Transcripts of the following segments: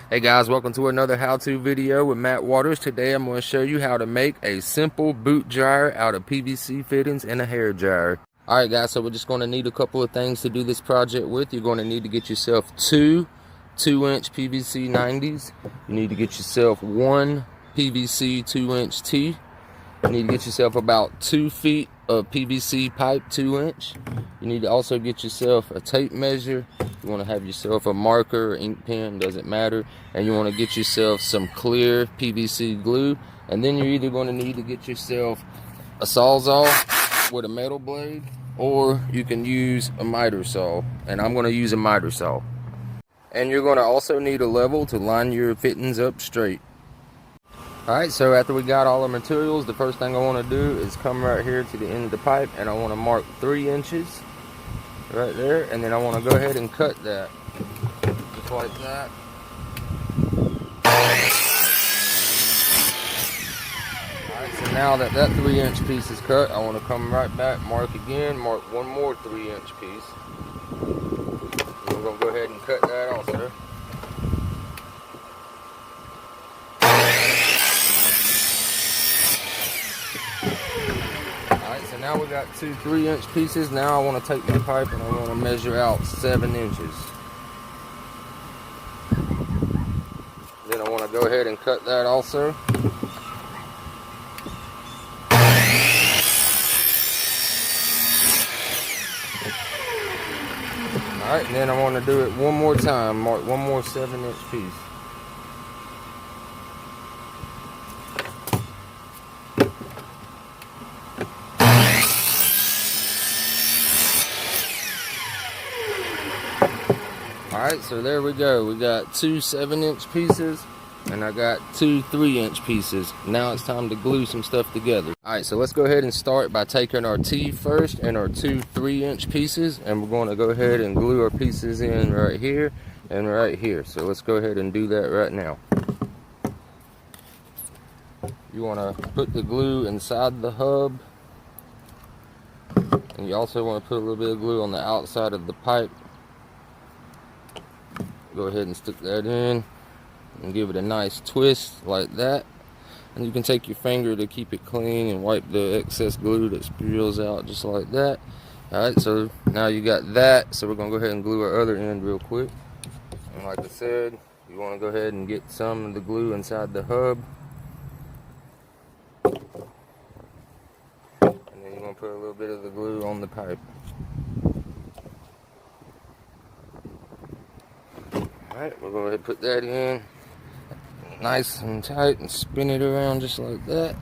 Hey guys, welcome to another how-to video with Matt Waters. Today I'm going to show you how to make a simple boot dryer out of PVC fittings and a hair dryer. Alright guys, so we're just going to need a couple of things to do this project with. You're going to need to get yourself two 2-inch PVC 90s. You need to get yourself one PVC 2-inch tee. You need to get yourself about 2 feet of PVC pipe 2-inch. You need to also get yourself a tape measure. You want to have yourself a marker or ink pen, doesn't matter. And you want to get yourself some clear PVC glue. And then you're either going to need to get yourself a Sawzall with a metal blade, or you can use a miter saw. And I'm going to use a miter saw. And you're going to also need a level to line your fittings up straight. Alright, so after we got all the materials, the first thing I want to do is come right here to the end of the pipe, and I want to mark 3 inches right there, and then I want to go ahead and cut that just like that. Alright, so now that 3-inch piece is cut, I want to come right back, mark again, mark one more 3-inch piece. And we're going to go ahead and cut that also. So now we got 2 3-inch pieces. Now I want to take my pipe and I want to measure out 7 inches. Then I want to go ahead and cut that also. Alright, and then I want to do it one more time. Mark one more 7-inch piece. Alright, so there we go. We got 2 7-inch pieces, and I got 2 3-inch pieces. Now it's time to glue some stuff together. Alright, so let's go ahead and start by taking our tee first and our 2 3-inch pieces, and we're going to go ahead and glue our pieces in right here and right here. So let's go ahead and do that right now. You want to put the glue inside the hub, and you also want to put a little bit of glue on the outside of the pipe. Go ahead and stick that in and give it a nice twist like that. And you can take your finger to keep it clean and wipe the excess glue that spills out just like that. Alright, so now you got that. So we're going to go ahead and glue our other end real quick. And like I said, you want to go ahead and get some of the glue inside the hub. And then you're going to put a little bit of the glue on the pipe. Alright, we'll go ahead and put that in nice and tight and spin it around just like that.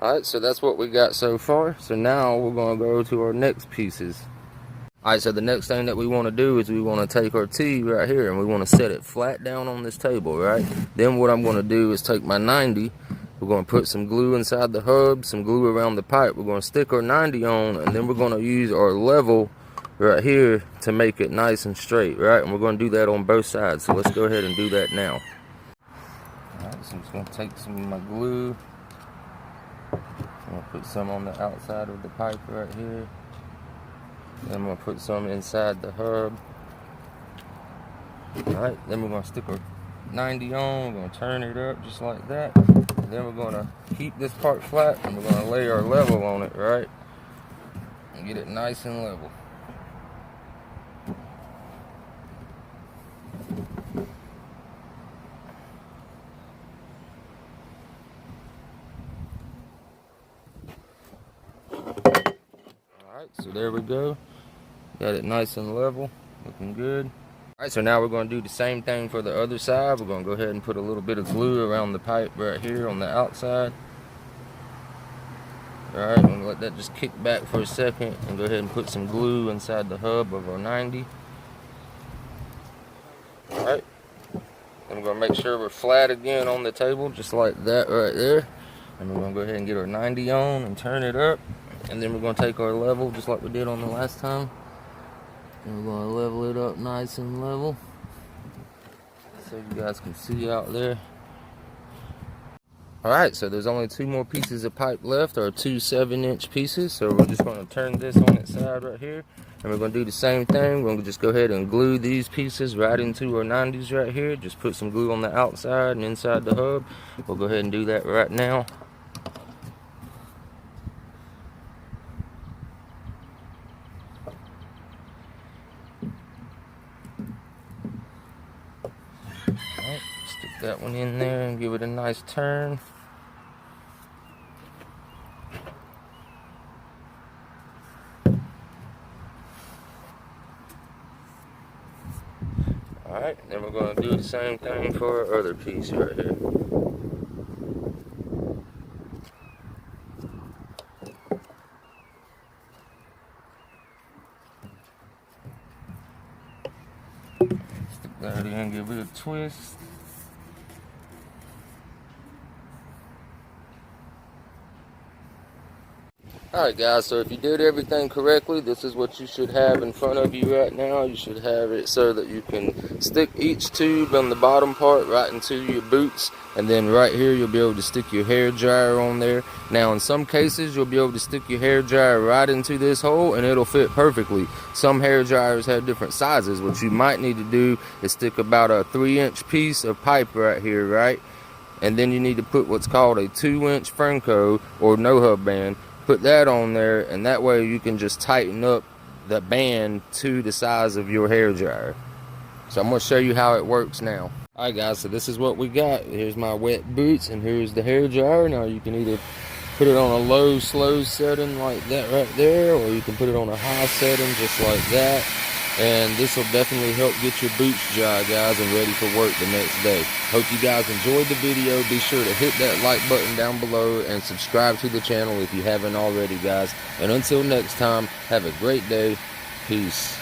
Alright, so that's what we got so far. So now we're going to go to our next pieces. Alright, so the next thing that we want to do is we want to take our tee right here and we want to set it flat down on this table, right? Then what I'm going to do is take my 90. We're going to put some glue inside the hub, some glue around the pipe. We're going to stick our 90 on, and then we're going to use our level right here to make it nice and straight, right? And we're going to do that on both sides. So let's go ahead and do that now. Alright, so I'm just going to take some of my glue. I'm going to put some on the outside of the pipe right here. Then I'm going to put some inside the hub. Alright, then we're going to stick our 90 on. We're going to turn it up just like that. And then we're going to keep this part flat and we're going to lay our level on it, right? And get it nice and level. Alright, so there we go. Got it nice and level, looking good. Alright, so now we're going to do the same thing for the other side. We're going to go ahead and put a little bit of glue around the pipe right here on the outside. Alright, I'm going to let that just kick back for a second and go ahead and put some glue inside the hub of our 90. Alright, then we're going to make sure we're flat again on the table, just like that right there. And we're going to go ahead and get our 90 on and turn it up. And then we're going to take our level just like we did on the last time. And we're going to level it up nice and level, so you guys can see out there. Alright, so there's only 2 more pieces of pipe left, or 2 7-inch pieces. So we're just going to turn this on its side right here. And we're going to do the same thing. We're going to just go ahead and glue these pieces right into our 90s right here. Just put some glue on the outside and inside the hub. We'll go ahead and do that right now. Alright, stick that one in there and give it a nice turn. Alright, then we're going to do the same thing for our other piece right here. Stick that in, give it a twist. Alright guys, so if you did everything correctly, this is what you should have in front of you right now. You should have it so that you can stick each tube on the bottom part right into your boots, and then right here you'll be able to stick your hair dryer on there. Now in some cases you'll be able to stick your hair dryer right into this hole and it'll fit perfectly. Some hair dryers have different sizes. What you might need to do is stick about a 3-inch piece of pipe right here, right? And then you need to put what's called a 2-inch Frenco or no hub band. Put that on there, and that way you can just tighten up the band to the size of your hair dryer. So I'm going to show you how it works now. Alright guys, so this is what we got. Here's my wet boots and here's the hair dryer. Now you can either put it on a low, slow setting like that right there, or you can put it on a high setting just like that. And this will definitely help get your boots dry, guys, and ready for work the next day. Hope you guys enjoyed the video. Be sure to hit that like button down below and subscribe to the channel if you haven't already, guys. And until next time, have a great day. Peace.